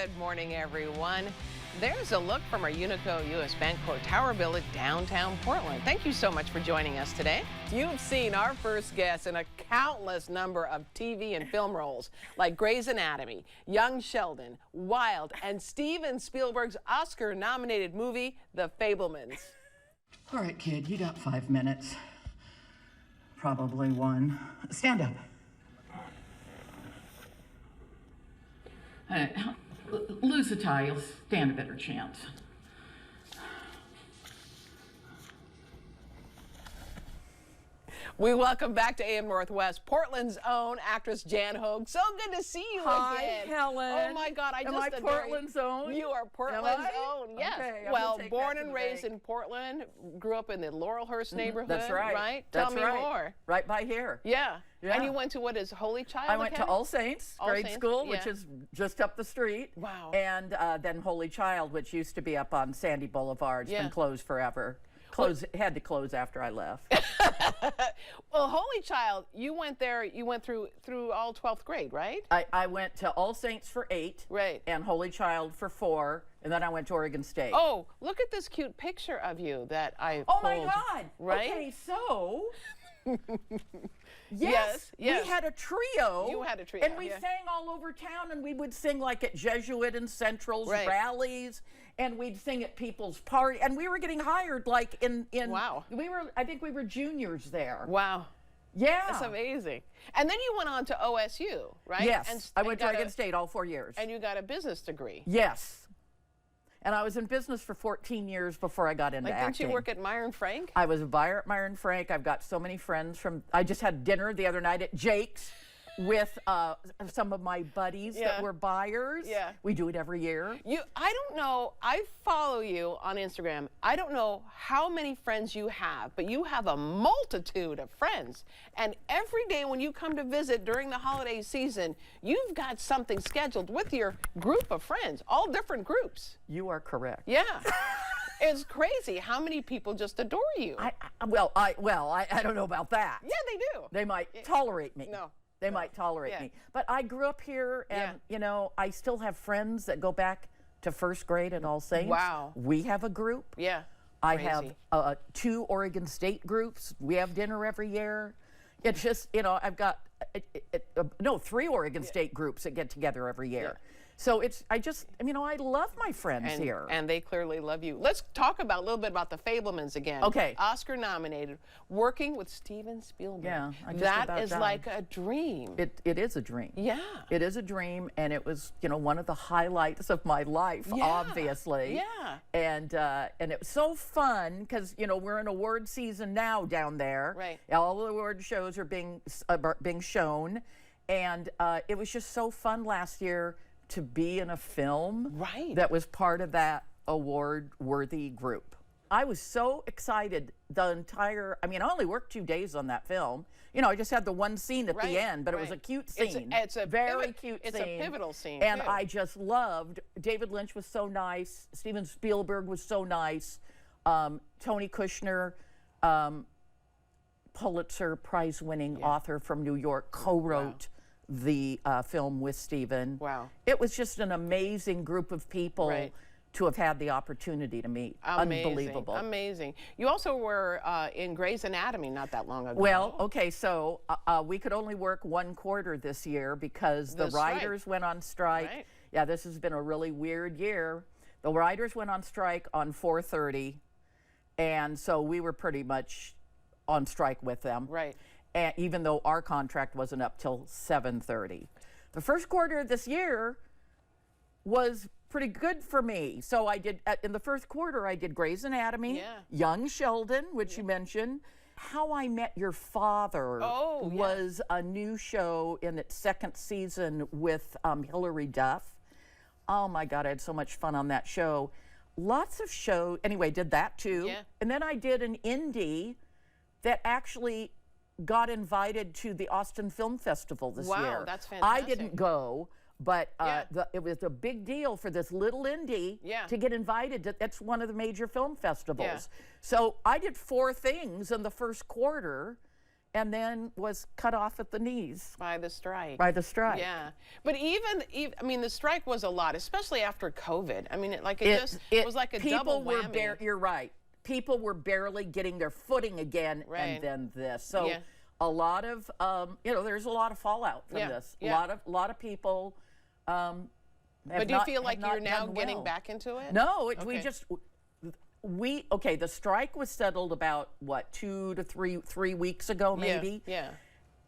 Good morning, everyone. There's a look from our Unico U.S. Bancorp Tower building downtown Portland. Thank you so much for joining us today. You've seen our first guest in a countless number of TV and film roles like Grey's Anatomy, Young Sheldon, Wild, and Steven Spielberg's Oscar-nominated movie, The Fabelmans. All right, kid, you got 5 minutes. Probably one. Stand up. Lose the tie, you'll stand a better chance. We welcome back to AM Northwest Portland's own actress Jan Hoag. So good to see you again. Hi, Helen. Oh my God, I Am just I adore Portland's own? You are Portland's own. Yes. Okay, well, born and raised in Portland, grew up in the Laurelhurst neighborhood. That's right. Right? That's Tell me right. more. Right by here. Yeah. Yeah. And you went to what is Holy Child? I went to Academy? All Saints All grade Saints, school, yeah. which is just up the street. Wow. And then Holy Child, which used to be up on Sandy Boulevard. It's Yeah. been closed forever. Had to close after I left. Well, Holy Child, you went there. You went through all 12th grade, right? I went to All Saints for 8. Right. And Holy Child for 4. And then I went to Oregon State. Oh, look at this cute picture of you that I Oh my pulled, God! Right? Okay, so Yes, yes. we had a trio. You had a trio, and we yeah. sang all over town, and we would sing like at Jesuit and Central's Right. rallies, and we'd sing at people's party, and we were getting hired like in. Wow. I think we were juniors there. Wow. Yeah. That's amazing. And then you went on to OSU, right? Yes, I went to got Oregon State all 4 years. And you got a business degree. Yes. And I was in business for 14 years before I got into Like, acting. didn't you work at Meyer and Frank? I was a buyer at Meyer and Frank. I've got so many friends from. I just had dinner the other night at Jake's with some of my buddies Yeah. that were buyers. Yeah. We do it every year. I don't know. I follow you on Instagram. I don't know how many friends you have, but you have a multitude of friends. And every day when you come to visit during the holiday season, you've got something scheduled with your group of friends, all different groups. You are correct. Yeah. It's crazy how many people just adore you. I don't know about that. Yeah, they do. They might tolerate me. No. They might tolerate Yeah. me. But I grew up here, and I still have friends that go back to first grade at All Saints. Wow. We have a group. Yeah. I Crazy. have 2 Oregon State groups. We have dinner every year. It's just, I've got 3 Oregon State groups that get together every year. So I love my friends here. And they clearly love you. Let's talk a little bit about the Fabelmans again. Okay. Oscar nominated, working with Steven Spielberg. Yeah, I just that about is died. like a dream. It is a dream. Yeah. It is a dream, and it was, one of the highlights of my life, Yeah. obviously. Yeah. And it was so fun because, we're in award season now down there. Right. All the award shows are being shown, and it was just so fun last year to be in a film Right. that was part of that award-worthy group. I was so excited I only worked 2 days on that film. I just had the one scene at Right, the end, but it was a right. cute scene. It's a very cute it's scene. a pivotal scene, And too. I just loved, David Lynch was so nice, Steven Spielberg was so nice, Tony Kushner, Pulitzer Prize-winning author from New York, co-wrote the film with Steven. Wow. It was just an amazing group of people Right. to have had the opportunity to meet. Amazing. Unbelievable. Amazing. You also were in Grey's Anatomy not that long ago. Well, okay, so we could only work 1 quarter this year because the The strike. writers went on strike. Right. Yeah, this has been a really weird year. The writers went on strike on 4:30, and so we were pretty much on strike with them. Right. And even though our contract wasn't up till 7:30. The first quarter of this year was pretty good for me. So I did, in the first quarter, I did Grey's Anatomy, Yeah. Young Sheldon, which you mentioned. How I Met Your Father Oh, yeah. was a new show in its 2nd season with Hilary Duff. Oh my God, I had so much fun on that show. Lots of shows, anyway, did that too. Yeah. And then I did an indie that actually got invited to the Austin Film Festival this Wow, year. that's I fantastic. didn't go, but Yeah. it was a big deal for this little indie Yeah. to get invited. That's one of the major film festivals. Yeah. So I did 4 things in the first quarter, and then was cut off at the knees By the strike. by the strike. Yeah, but even I mean, the strike was a lot, especially after COVID. I mean, it was like a double whammy. You're right. People were barely getting their footing again, Right. and then this. So Yeah. a lot of, there's a lot of fallout from Yeah, this. yeah. A lot of people. Have But do you not- feel have like not you're now done getting well. back into it? No, Okay. the strike was settled about what 2 to 3 weeks ago, maybe. Yeah.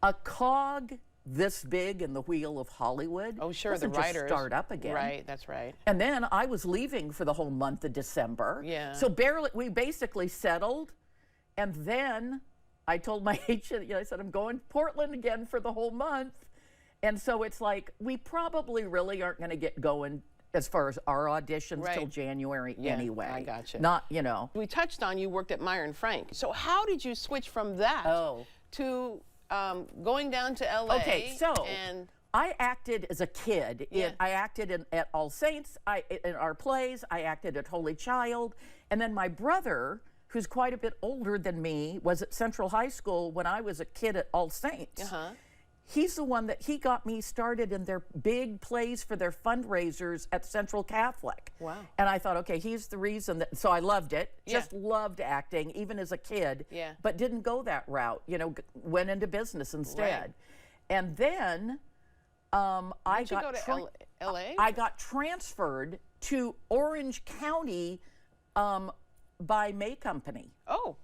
A cog this big in the wheel of Hollywood. Oh, sure, the doesn't just writers. start up again. Right, that's right. And then I was leaving for the whole month of December. Yeah. So we basically settled. And then I told my agent, I said, I'm going to Portland again for the whole month. And so it's like, we probably really aren't going to get going as far as our auditions till Right. January Yeah, anyway. I gotcha. Not, We touched on you worked at Meyer and Frank. So how did you switch from that to going down to LA? Okay, so and I acted as a kid. Yeah. I acted at All Saints, in our plays. I acted at Holy Child. And then my brother, who's quite a bit older than me, was at Central High School when I was a kid at All Saints. Uh-huh. He's the one that he got me started in their big plays for their fundraisers at Central Catholic. Wow. And I thought, okay, he's the reason that, so I loved it, Yeah. just loved acting, even as a kid, Yeah. but didn't go that route, went into business instead. Right. And then I did you got go to LA? I got transferred to Orange County by May Company. Oh,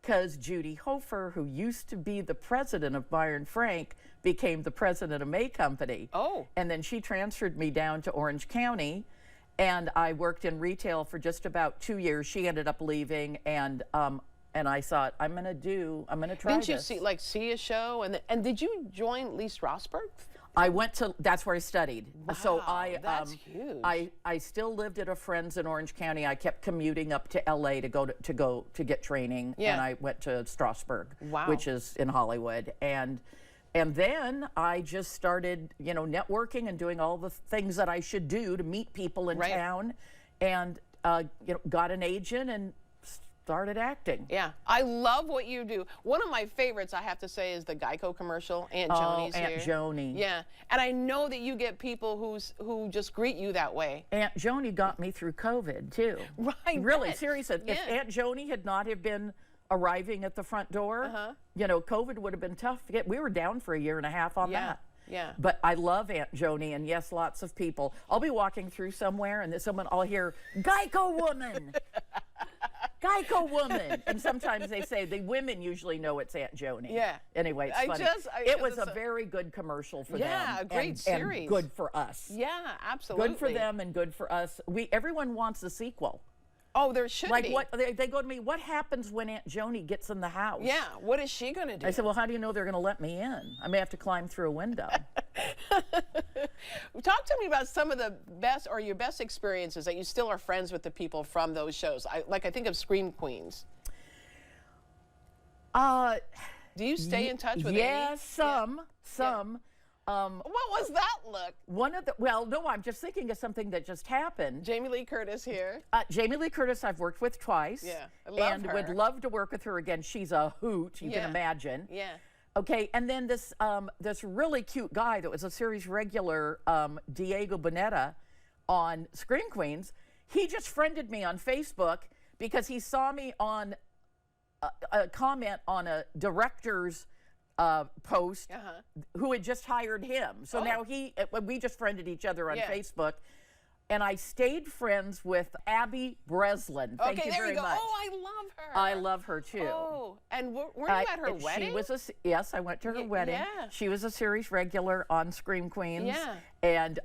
Because Judy Hofer, who used to be the president of Meyer and Frank, became the president of May Company. Oh. And then she transferred me down to Orange County, and I worked in retail for just about 2 years. She ended up leaving, and I thought, I'm gonna try didn't you this. see a show and did you join Lee Strasberg? I went to, that's where I studied. So Wow, that's huge. I still lived at a friend's in Orange County. I kept commuting up to LA to get training. Yeah. And I went to Strasberg, Wow. which is in Hollywood. And then I just started, networking and doing all the things that I should do to meet people in Right. town, and got an agent and started acting. Yeah, I love what you do. One of my favorites, I have to say, is the Geico commercial. Aunt Joni's here. Aunt Joni. Yeah, and I know that you get people who just greet you that way. Aunt Joni got me through COVID too. Right, Really, bet. seriously. If Yeah. Aunt Joni had not have been arriving at the front door, Uh-huh. COVID would have been tough to get. We were down for a year and a half on Yeah, that. yeah. But I love Aunt Joni, and yes, lots of people. I'll be walking through somewhere, and I'll hear, Geico woman! Geico woman! And sometimes they say, the women usually know it's Aunt Joni. Yeah. Anyway, it's I funny. just- It was it's a very good commercial for Yeah, them. a great and series. good for us. Yeah, absolutely. Good for them and good for us. Everyone wants a sequel. Oh, there should Like be. what they go to me, what happens when Aunt Joni gets in the house? Yeah, what is she going to do? I said, well, how do you know they're going to let me in? I may have to climb through a window. Talk to me about some of the best or your best experiences that you still are friends with the people from those shows. I think of Scream Queens. Do you stay in touch with yeah, any? some. What was that look? No, I'm just thinking of something that just happened. Jamie Lee Curtis here. Jamie Lee Curtis, I've worked with twice. Yeah, I love and her. would love to work with her again. She's a hoot, you Yeah. can imagine. Yeah. Okay, and then this really cute guy that was a series regular, Diego Boneta, on Scream Queens, he just friended me on Facebook because he saw me on a comment on a director's post Uh-huh. who had just hired him. So Oh. now we just friended each other on Yeah. Facebook. And I stayed friends with Abby Breslin. Thank Okay, you there very you go. much. Oh, I love her. I love her too. Oh, and were you at her wedding? She was yes, I went to her wedding. yeah. She was a series regular on Scream Queens. Yeah. And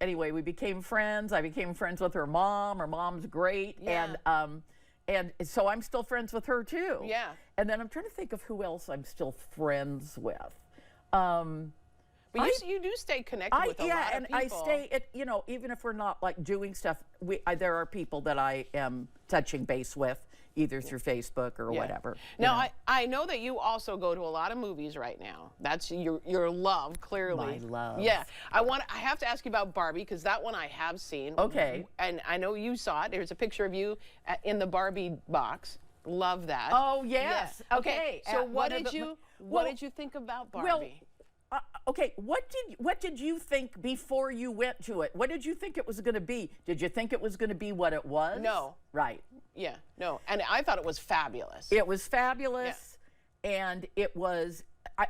anyway, we became friends. I became friends with her mom. Her mom's great. Yeah. And so I'm still friends with her too. Yeah. And then I'm trying to think of who else I'm still friends with. But you do stay connected with a lot of and people. I stay at, even if we're not like doing stuff, there are people that I am touching base with either through Facebook or Yeah. whatever. Now, I know that you also go to a lot of movies right now. That's your love, clearly. My love. Yeah. I have to ask you about Barbie because that one I have seen. Okay. And I know you saw it. There's a picture of you in the Barbie box. Love that. Oh, yes. Yeah. Okay. So One what of did the- you well, what did you think about Well, Barbie? okay, what did you think before you went to it? What did you think it was going to be? Did you think it was going to be what it was? No. Right. Yeah, no, and I thought it was fabulous. It was fabulous, and it was.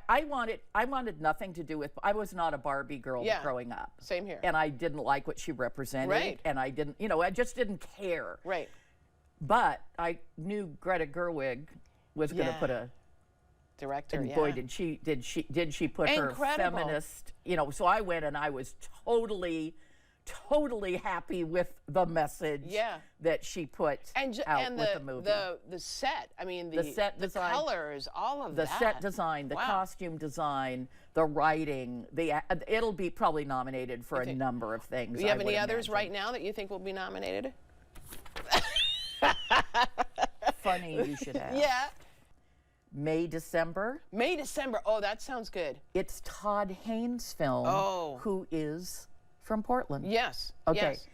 I wanted nothing to do with. I was not a Barbie girl Yeah. growing up. Same here. And I didn't like what she represented. Right. And I didn't. I just didn't care. Right. But I knew Greta Gerwig was going to Yeah. put a. Director, And yeah. boy, did she put her Incredible. feminist, so I went and I was totally happy with the message Yeah. that she put and out with the movie. the set, I mean The set design, colors, all of the that. set design, the Wow. costume design, the writing, it'll be probably nominated for a number of things. Do you have I any would others imagine. right now that you think will be nominated? Funny you should ask. Yeah. May, December. May, December. Oh, that sounds good. It's Todd Haynes' film. Oh. Who is from Portland. Yes. Okay. Yes.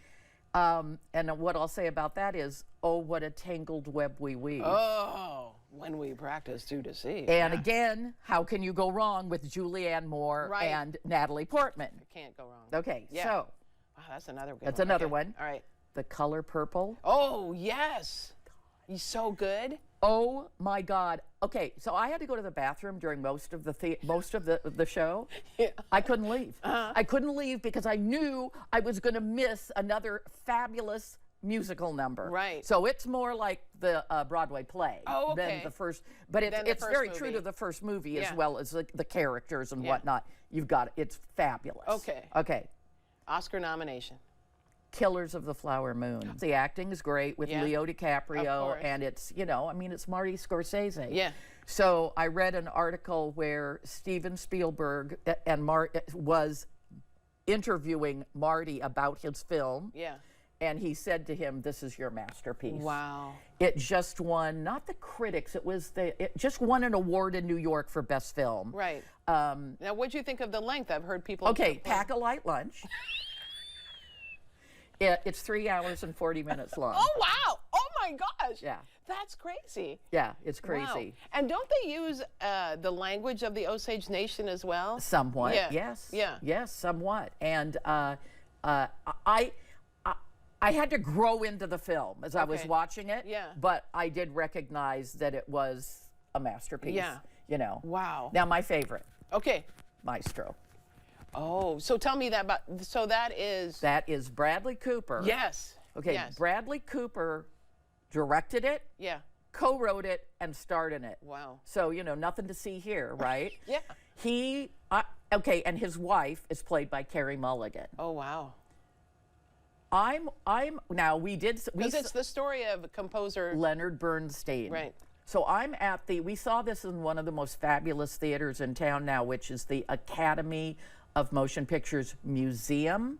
And what I'll say about that is, oh, what a tangled web we weave. Oh, when we practice to deceive. And again, how can you go wrong with Julianne Moore Right. and Natalie Portman? Can't go wrong. Okay, Yeah. so Wow, that's another good that's one. another Okay. one. All right. The Color Purple. Oh, yes. He's so good. Oh my God. Okay, so I had to go to the bathroom during most of the show. Yeah. I couldn't leave. I couldn't leave because I knew I was going to miss another fabulous musical number. Right. So it's more like the Broadway play Oh, than okay. the first, but Than the it's first very true movie. to the first movie Yeah. as well as the characters and Yeah. whatnot. You've got it. It's fabulous. Okay. Okay. Oscar nomination. Killers of the Flower Moon. The acting is great with Yeah. Leo Of DiCaprio, course. and it's Marty Scorsese. Yeah. So I read an article where Steven Spielberg and was interviewing Marty about his film, Yeah. and he said to him, "This is your masterpiece." Wow. It just won, not the critics, it just won an award in New York for best film. Right. Now, what'd you think of the length? I've heard people. Okay, pack a light lunch. It's 3 hours and 40 minutes long. Oh, wow. Oh, my gosh. Yeah. That's crazy. Yeah, it's Wow. crazy. And don't they use the language of the Osage Nation as well? Somewhat, Yeah. yes. Yeah. Yes, somewhat. And I had to grow into the film as I was Okay. watching it. Yeah. But I did recognize that it was a masterpiece. Yeah. Wow. Now my favorite, Okay. Maestro. Oh, so tell me that about. So that is. That is Bradley Cooper. Yes. Okay. Yes. Bradley Cooper directed it, Yeah. co-wrote it, and starred in it. Wow. So nothing to see here, right? Yeah. Okay, and his wife is played by Carey Mulligan. Oh, wow. Now we Because it's the story of a composer. Leonard Bernstein. Right. So we saw this in one of the most fabulous theaters in town now, which is the Academy of Motion Pictures Museum.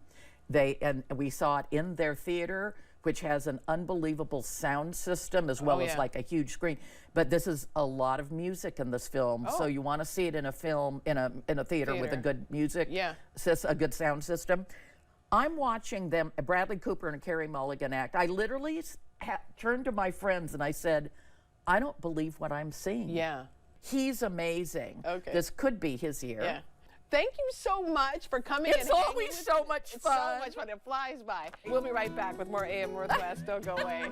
And we saw it in their theater, which has an unbelievable sound system as well as yeah. like a huge screen. But this is a lot of music in this film, so Oh. you want to see it in a film in a theater with a Theater. good music, Yeah. a good sound system. I'm watching them, Bradley Cooper and Carey Mulligan act. I literally turned to my friends and I said, I don't believe what I'm seeing. Yeah. He's amazing. Okay. This could be his year. Yeah. Thank you so much for coming. It's and hanging always with so me. much It's fun. so much fun. It flies by. We'll be right back with more AM Northwest. Don't go away.